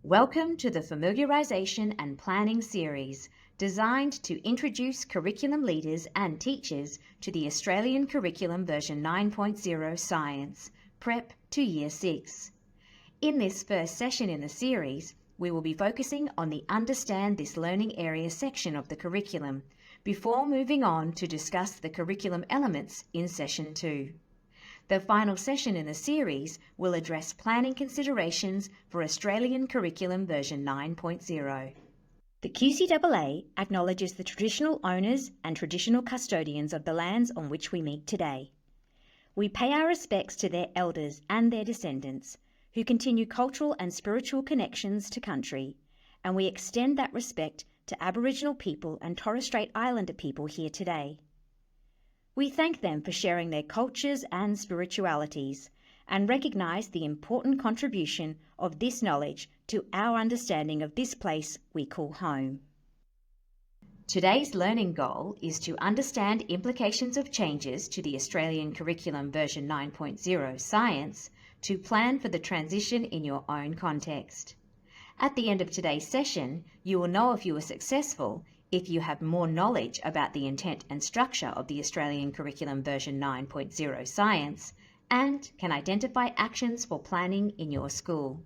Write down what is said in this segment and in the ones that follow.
Welcome to the Familiarisation and Planning series, designed to introduce curriculum leaders and teachers to the Australian Curriculum version 9.0 Science, Prep to Year 6. In this first session in the series, we will be focusing on the Understand This Learning Area section of the curriculum, before moving on to discuss the curriculum elements in Session 2. The final session in the series will address planning considerations for Australian Curriculum version 9.0. The QCAA acknowledges the traditional owners and traditional custodians of the lands on which we meet today. We pay our respects to their elders and their descendants, who continue cultural and spiritual connections to country, and we extend that respect to Aboriginal people and Torres Strait Islander people here today. We thank them for sharing their cultures and spiritualities and recognise the important contribution of this knowledge to our understanding of this place we call home. Today's learning goal is to understand implications of changes to the Australian Curriculum version 9.0 Science to plan for the transition in your own context. At the end of today's session, you will know if you were successful if you have more knowledge about the intent and structure of the Australian Curriculum version 9.0 Science and can identify actions for planning in your school.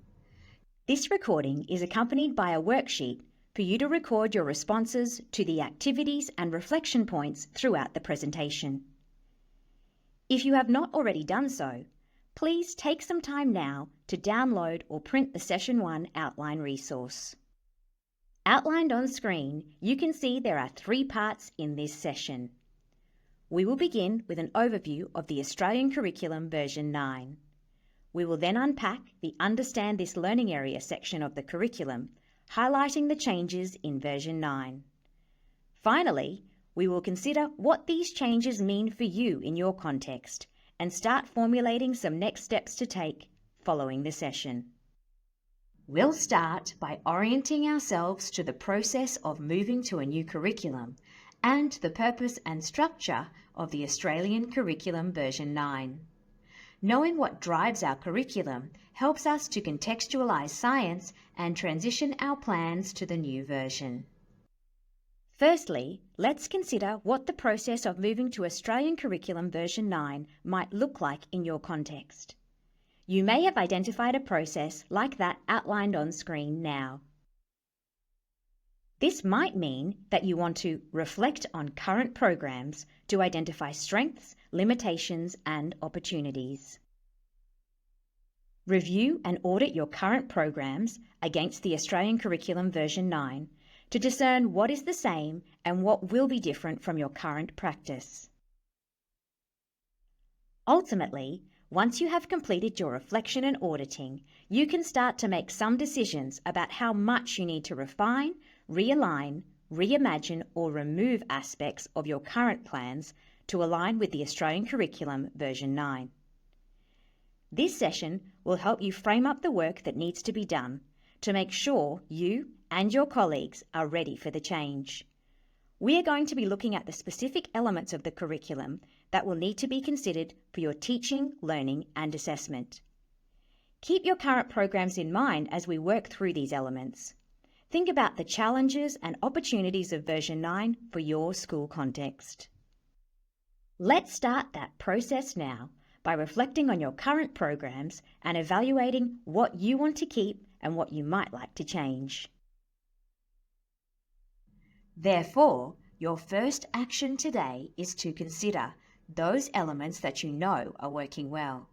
This recording is accompanied by a worksheet for you to record your responses to the activities and reflection points throughout the presentation. If you have not already done so, please take some time now to download or print the Session 1 outline resource. Outlined on screen, you can see there are 3 parts in this session. We will begin with an overview of the Australian Curriculum version 9. We will then unpack the Understand This Learning Area section of the curriculum, highlighting the changes in version 9. Finally, we will consider what these changes mean for you in your context and start formulating some next steps to take following the session. We'll start by orienting ourselves to the process of moving to a new curriculum and the purpose and structure of the Australian Curriculum version 9. Knowing what drives our curriculum helps us to contextualise science and transition our plans to the new version. Firstly, let's consider what the process of moving to Australian Curriculum version 9 might look like in your context. You may have identified a process like that outlined on screen now. This might mean that you want to reflect on current programs to identify strengths, limitations, and opportunities. Review and audit your current programs against the Australian Curriculum version 9 to discern what is the same and what will be different from your current practice. Ultimately, once you have completed your reflection and auditing, you can start to make some decisions about how much you need to refine, realign, reimagine or remove aspects of your current plans to align with the Australian Curriculum version 9. This session will help you frame up the work that needs to be done to make sure you and your colleagues are ready for the change. We are going to be looking at the specific elements of the curriculum that will need to be considered for your teaching, learning and assessment. Keep your current programs in mind as we work through these elements. Think about the challenges and opportunities of version 9 for your school context. Let's start that process now by reflecting on your current programs and evaluating what you want to keep and what you might like to change. Therefore, your first action today is to consider those elements that you know are working well.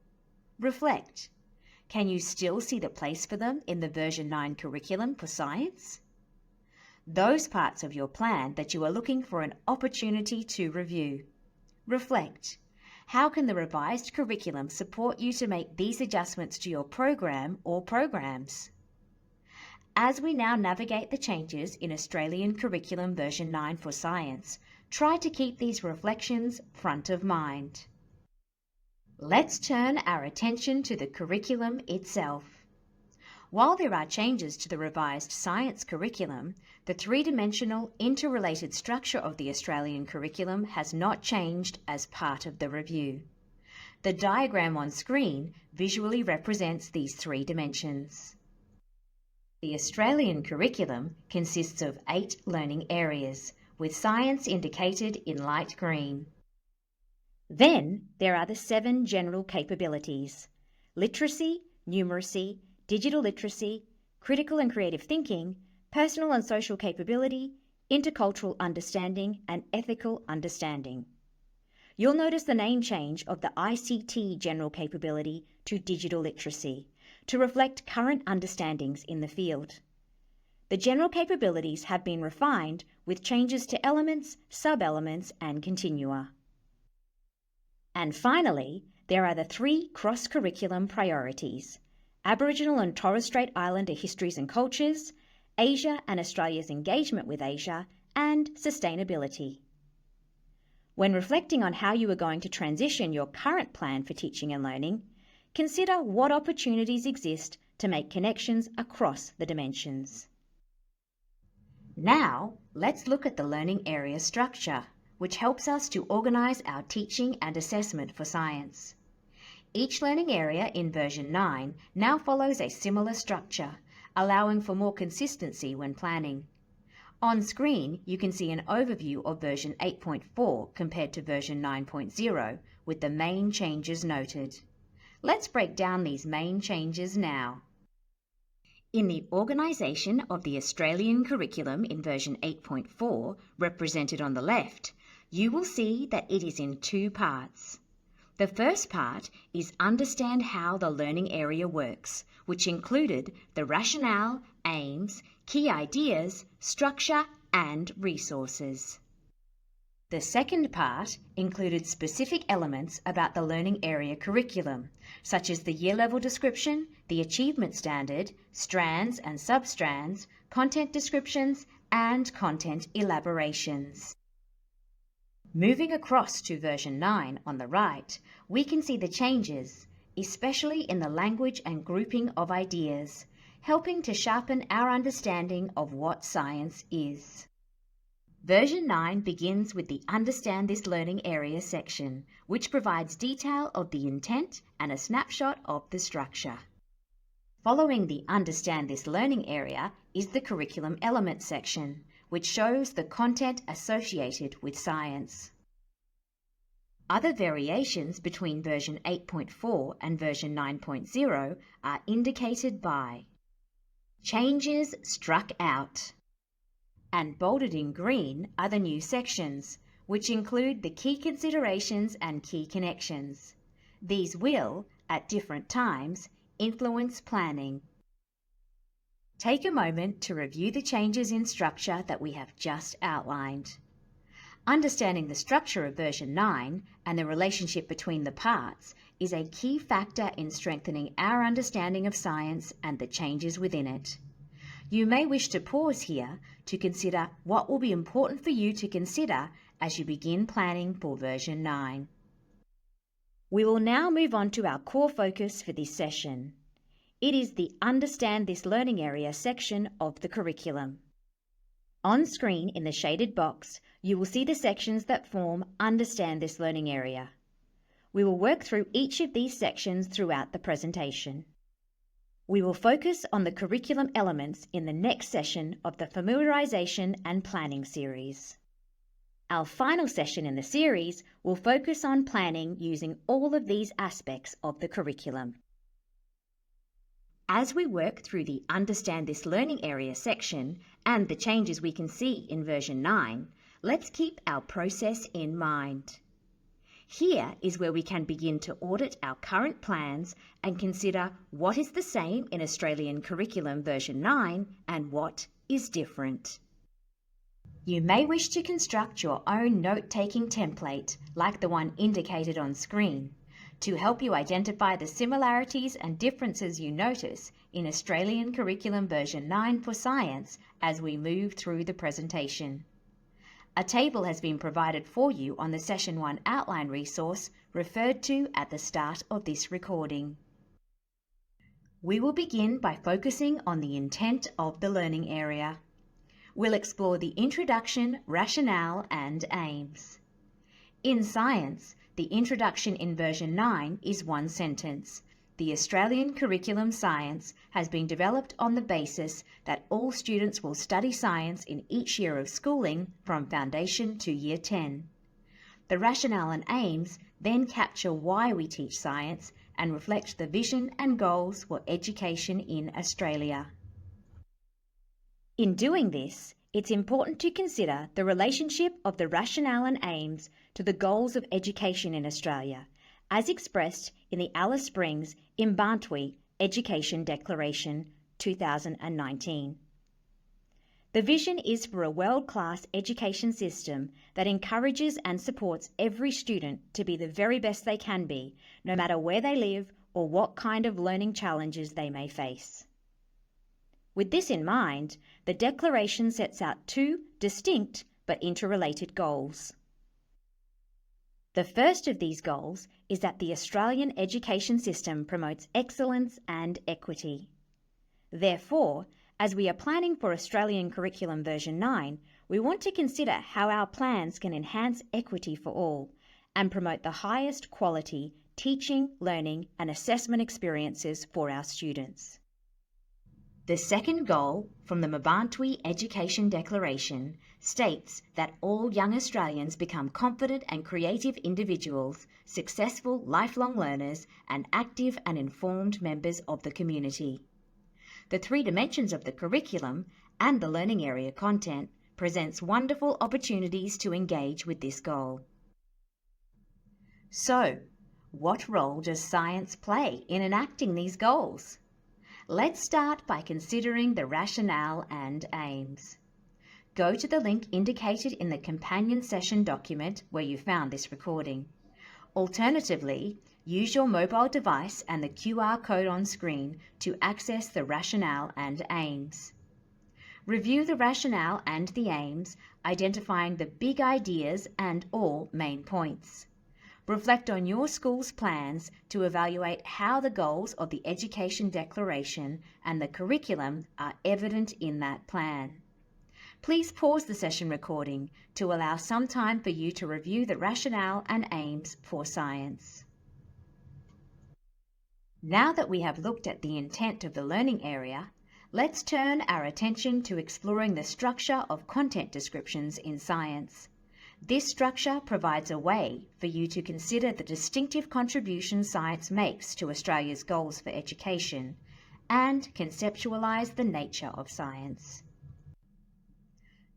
Reflect. Can you still see the place for them in the version 9 curriculum for science? Those parts of your plan that you are looking for an opportunity to review. Reflect. How can the revised curriculum support you to make these adjustments to your program or programs? As we now navigate the changes in Australian Curriculum version 9 for science, try to keep these reflections front of mind. Let's turn our attention to the curriculum itself. While there are changes to the revised science curriculum, the three-dimensional interrelated structure of the Australian curriculum has not changed as part of the review. The diagram on screen visually represents these 3 dimensions. The Australian curriculum consists of 8 learning areas, with science indicated in light green. Then there are the 7 general capabilities: literacy, numeracy, digital literacy, critical and creative thinking, personal and social capability, intercultural understanding, and ethical understanding. You'll notice the name change of the ICT general capability to digital literacy to reflect current understandings in the field. The general capabilities have been refined with changes to elements, sub-elements, and continua. And finally, there are the 3 cross-curriculum priorities: Aboriginal and Torres Strait Islander histories and cultures, Asia and Australia's engagement with Asia, and sustainability. When reflecting on how you are going to transition your current plan for teaching and learning, consider what opportunities exist to make connections across the dimensions. Now, let's look at the learning area structure, which helps us to organise our teaching and assessment for science. Each learning area in version 9 now follows a similar structure, allowing for more consistency when planning. On screen, you can see an overview of version 8.4 compared to version 9.0, with the main changes noted. Let's break down these main changes now. In the organisation of the Australian curriculum in version 8.4, represented on the left, you will see that it is in 2 parts. The first part is understand how the learning area works, which included the rationale, aims, key ideas, structure, and resources. The second part included specific elements about the learning area curriculum, such as the year level description, the achievement standard, strands and sub-strands, content descriptions, and content elaborations. Moving across to version 9 on the right, we can see the changes, especially in the language and grouping of ideas, helping to sharpen our understanding of what science is. Version 9 begins with the Understand This Learning Area section, which provides detail of the intent and a snapshot of the structure. Following the Understand This Learning Area is the Curriculum Elements section, which shows the content associated with science. Other variations between version 8.4 and version 9.0 are indicated by changes struck out, and bolded in green are the new sections, which include the key considerations and key connections. These will, at different times, influence planning. Take a moment to review the changes in structure that we have just outlined. Understanding the structure of version 9 and the relationship between the parts is a key factor in strengthening our understanding of science and the changes within it. You may wish to pause here to consider what will be important for you to consider as you begin planning for version 9. We will now move on to our core focus for this session. It is the Understand This Learning Area section of the curriculum. On screen in the shaded box, you will see the sections that form Understand This Learning Area. We will work through each of these sections throughout the presentation. We will focus on the curriculum elements in the next session of the Familiarisation and Planning series. Our final session in the series will focus on planning using all of these aspects of the curriculum. As we work through the Understand This Learning Area section and the changes we can see in version 9, let's keep our process in mind. Here is where we can begin to audit our current plans and consider what is the same in Australian Curriculum version 9 and what is different. You may wish to construct your own note-taking template, like the one indicated on screen, to help you identify the similarities and differences you notice in Australian Curriculum version 9 for science as we move through the presentation. A table has been provided for you on the Session 1 outline resource referred to at the start of this recording. We will begin by focusing on the intent of the learning area. We'll explore the introduction, rationale, and aims. In science, the introduction in version 9 is 1 sentence, the Australian Curriculum Science has been developed on the basis that all students will study science in each year of schooling from Foundation to Year 10. The rationale and aims then capture why we teach science and reflect the vision and goals for education in Australia. In doing this, it's important to consider the relationship of the rationale and aims to the goals of education in Australia, as expressed in the Alice Springs Mbarntwe Education Declaration 2019. The vision is for a world-class education system that encourages and supports every student to be the very best they can be, no matter where they live or what kind of learning challenges they may face. With this in mind, the Declaration sets out two distinct but interrelated goals. The first of these goals is that the Australian education system promotes excellence and equity. Therefore, as we are planning for Australian Curriculum Version 9, we want to consider how our plans can enhance equity for all and promote the highest quality teaching, learning and assessment experiences for our students. The second goal from the Mbarntwe Education Declaration states that all young Australians become confident and creative individuals, successful lifelong learners, and active and informed members of the community. The three dimensions of the curriculum and the learning area content presents wonderful opportunities to engage with this goal. So, what role does science play in enacting these goals? Let's start by considering the rationale and aims. Go to the link indicated in the companion session document where you found this recording. Alternatively, use your mobile device and the QR code on screen to access the rationale and aims. Review the rationale and the aims, identifying the big ideas and all main points. Reflect on your school's plans to evaluate how the goals of the Education Declaration and the curriculum are evident in that plan. Please pause the session recording to allow some time for you to review the rationale and aims for science. Now that we have looked at the intent of the learning area, let's turn our attention to exploring the structure of content descriptions in science. This structure provides a way for you to consider the distinctive contributions science makes to Australia's goals for education and conceptualise the nature of science.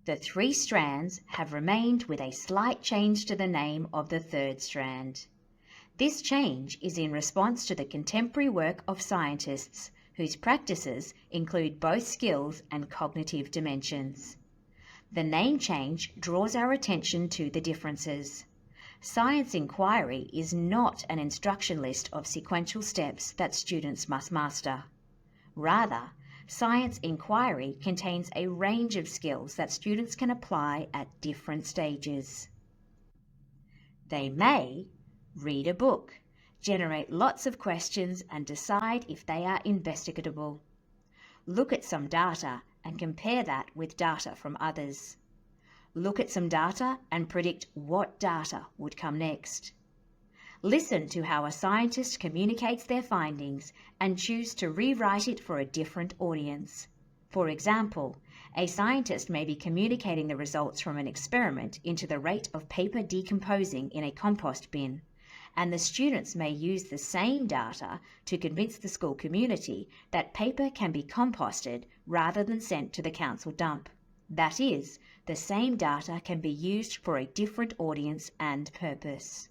The three strands have remained with a slight change to the name of the third strand. This change is in response to the contemporary work of scientists whose practices include both skills and cognitive dimensions. The name change draws our attention to the differences. Science inquiry is not an instruction list of sequential steps that students must master. Rather, science inquiry contains a range of skills that students can apply at different stages. They may read a book, generate lots of questions and decide if they are investigatable. Look at some data and compare that with data from others. Look at some data and predict what data would come next. Listen to how a scientist communicates their findings and choose to rewrite it for a different audience. For example, a scientist may be communicating the results from an experiment into the rate of paper decomposing in a compost bin, and the students may use the same data to convince the school community that paper can be composted rather than sent to the council dump. That is, the same data can be used for a different audience and purpose.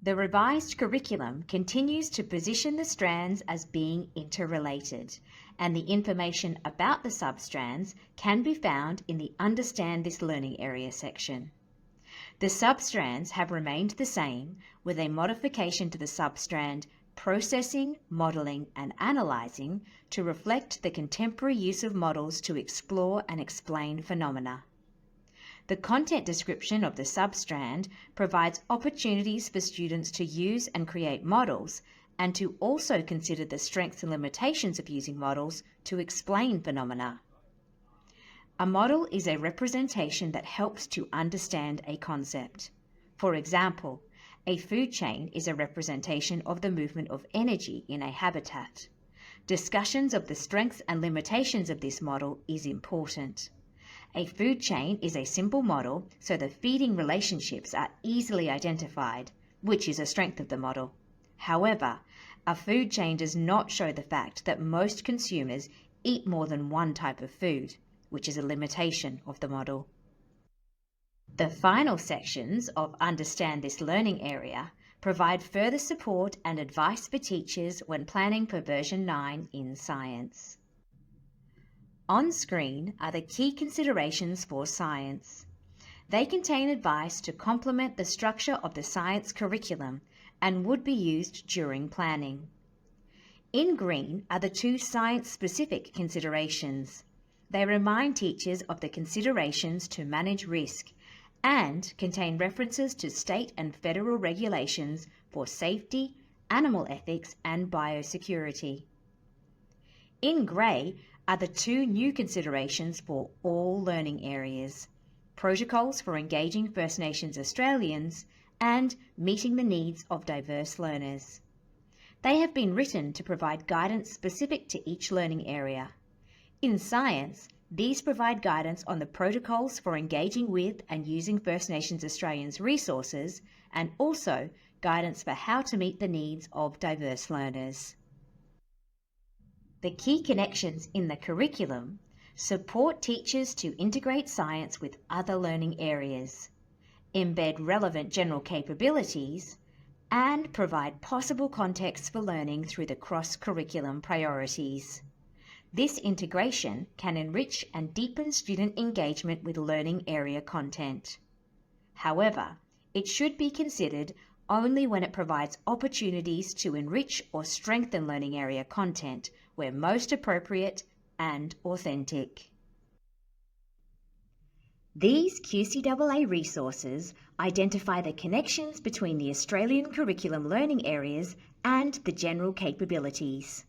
The revised curriculum continues to position the strands as being interrelated, and the information about the sub-strands can be found in the Understand This Learning Area section. The sub-strands have remained the same, with a modification to the sub-strand Processing, Modelling and Analysing to reflect the contemporary use of models to explore and explain phenomena. The content description of the sub-strand provides opportunities for students to use and create models and to also consider the strengths and limitations of using models to explain phenomena. A model is a representation that helps to understand a concept. For example, A food chain is a representation of the movement of energy in a habitat. Discussions of the strengths and limitations of this model is important. A food chain is a simple model, so the feeding relationships are easily identified, which is a strength of the model. However, a food chain does not show the fact that most consumers eat more than one type of food, which is a limitation of the model. The final sections of Understand This Learning Area provide further support and advice for teachers when planning for version 9 in science. On screen are the key considerations for science. They contain advice to complement the structure of the science curriculum and would be used during planning. In green are the two science-specific considerations. They remind teachers of the considerations to manage risk and contain references to state and federal regulations for safety, animal ethics and biosecurity. In grey are the two new considerations for all learning areas: protocols for engaging First Nations Australians and meeting the needs of diverse learners. They have been written to provide guidance specific to each learning area. In science, these provide guidance on the protocols for engaging with and using First Nations Australians' resources and also guidance for how to meet the needs of diverse learners. The key connections in the curriculum support teachers to integrate science with other learning areas, embed relevant general capabilities, and provide possible contexts for learning through the cross-curriculum priorities. This integration can enrich and deepen student engagement with learning area content. However, it should be considered only when it provides opportunities to enrich or strengthen learning area content where most appropriate and authentic. These QCAA resources identify the connections between the Australian curriculum learning areas and the general capabilities.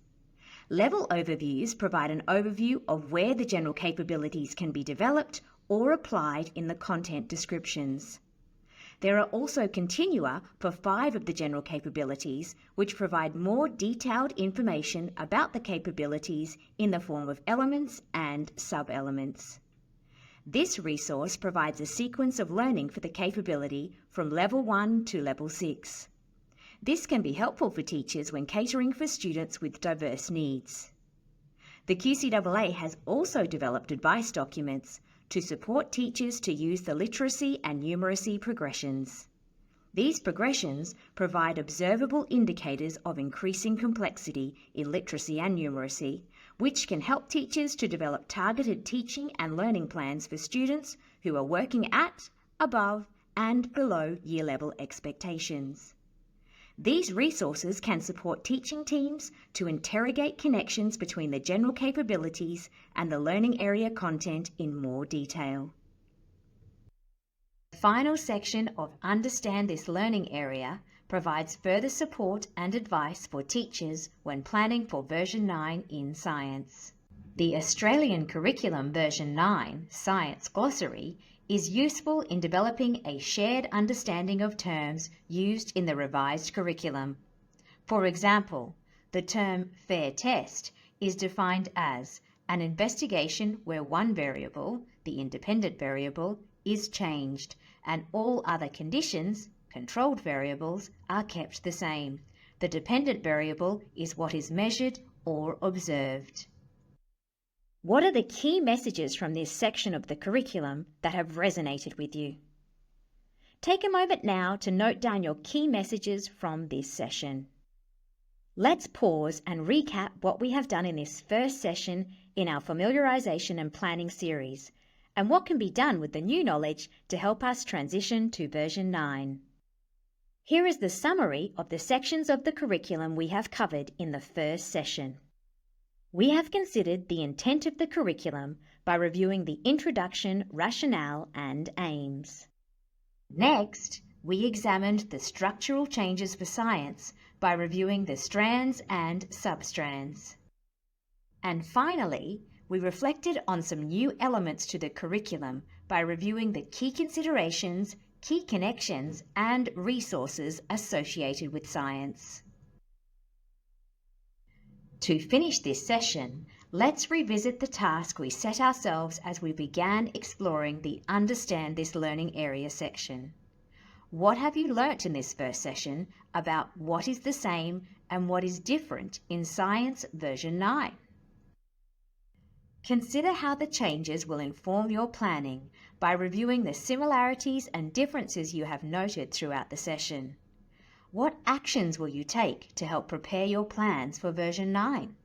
Level overviews provide an overview of where the general capabilities can be developed or applied in the content descriptions. There are also continua for 5 of the general capabilities, which provide more detailed information about the capabilities in the form of elements and sub-elements. This resource provides a sequence of learning for the capability from Level 1 to Level 6. This can be helpful for teachers when catering for students with diverse needs. The QCAA has also developed advice documents to support teachers to use the literacy and numeracy progressions. These progressions provide observable indicators of increasing complexity in literacy and numeracy, which can help teachers to develop targeted teaching and learning plans for students who are working at, above, and below year level expectations. These resources can support teaching teams to interrogate connections between the general capabilities and the learning area content in more detail. The final section of Understand This Learning Area provides further support and advice for teachers when planning for version 9 in science. The Australian Curriculum version 9 Science Glossary is useful in developing a shared understanding of terms used in the revised curriculum. For example, the term fair test is defined as an investigation where one variable, the independent variable, is changed and all other conditions, controlled variables, are kept the same. The dependent variable is what is measured or observed. What are the key messages from this section of the curriculum that have resonated with you? Take a moment now to note down your key messages from this session. Let's pause and recap what we have done in this first session in our Familiarisation and Planning series, and what can be done with the new knowledge to help us transition to version 9. Here is the summary of the sections of the curriculum we have covered in the first session. We have considered the intent of the curriculum by reviewing the introduction, rationale, and aims. Next, we examined the structural changes for science by reviewing the strands and sub-strands. And finally, we reflected on some new elements to the curriculum by reviewing the key considerations, key connections and resources associated with science. To finish this session, let's revisit the task we set ourselves as we began exploring the Understand This Learning Area section. What have you learnt in this first session about what is the same and what is different in Science version 9? Consider how the changes will inform your planning by reviewing the similarities and differences you have noted throughout the session. What actions will you take to help prepare your plans for version 9?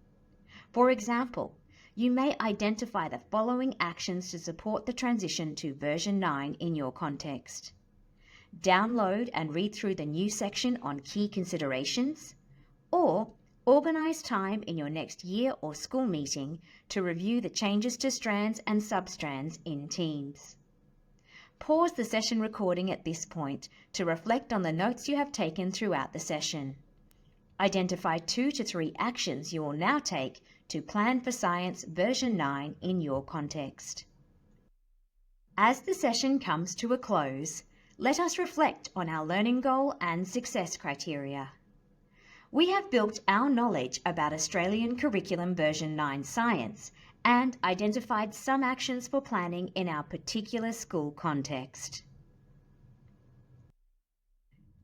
For example, you may identify the following actions to support the transition to version 9 in your context. Download and read through the new section on key considerations, or organise time in your next year or school meeting to review the changes to strands and substrands in teams. Pause the session recording at this point to reflect on the notes you have taken throughout the session. Identify 2 to 3 actions you will now take to plan for Science version 9 in your context. As the session comes to a close, let us reflect on our learning goal and success criteria. We have built our knowledge about Australian Curriculum version 9 Science and identified some actions for planning in our particular school context.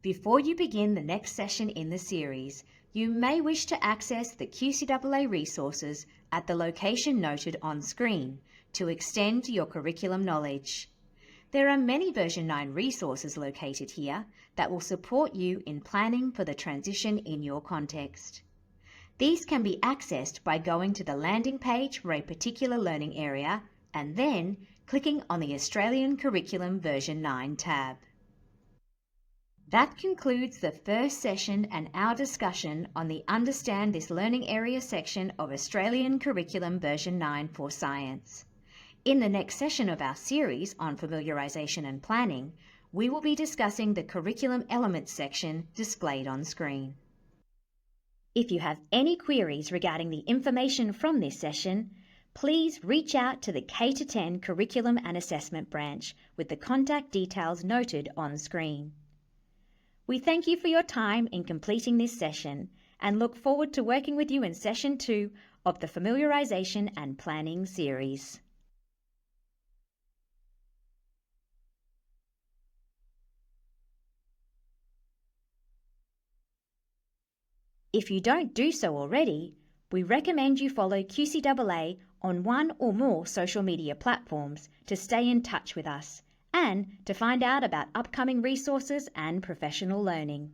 Before you begin the next session in the series, you may wish to access the QCAA resources at the location noted on screen to extend your curriculum knowledge. There are many version 9 resources located here that will support you in planning for the transition in your context. These can be accessed by going to the landing page for a particular learning area and then clicking on the Australian Curriculum version 9 tab. That concludes the first session and our discussion on the Understand This Learning Area section of Australian Curriculum version 9 for Science. In the next session of our series on familiarisation and planning, we will be discussing the Curriculum Elements section displayed on screen. If you have any queries regarding the information from this session, please reach out to the K-10 Curriculum and Assessment branch with the contact details noted on screen. We thank you for your time in completing this session and look forward to working with you in Session 2 of the Familiarisation and Planning series. If you don't do so already, we recommend you follow QCAA on one or more social media platforms to stay in touch with us and to find out about upcoming resources and professional learning.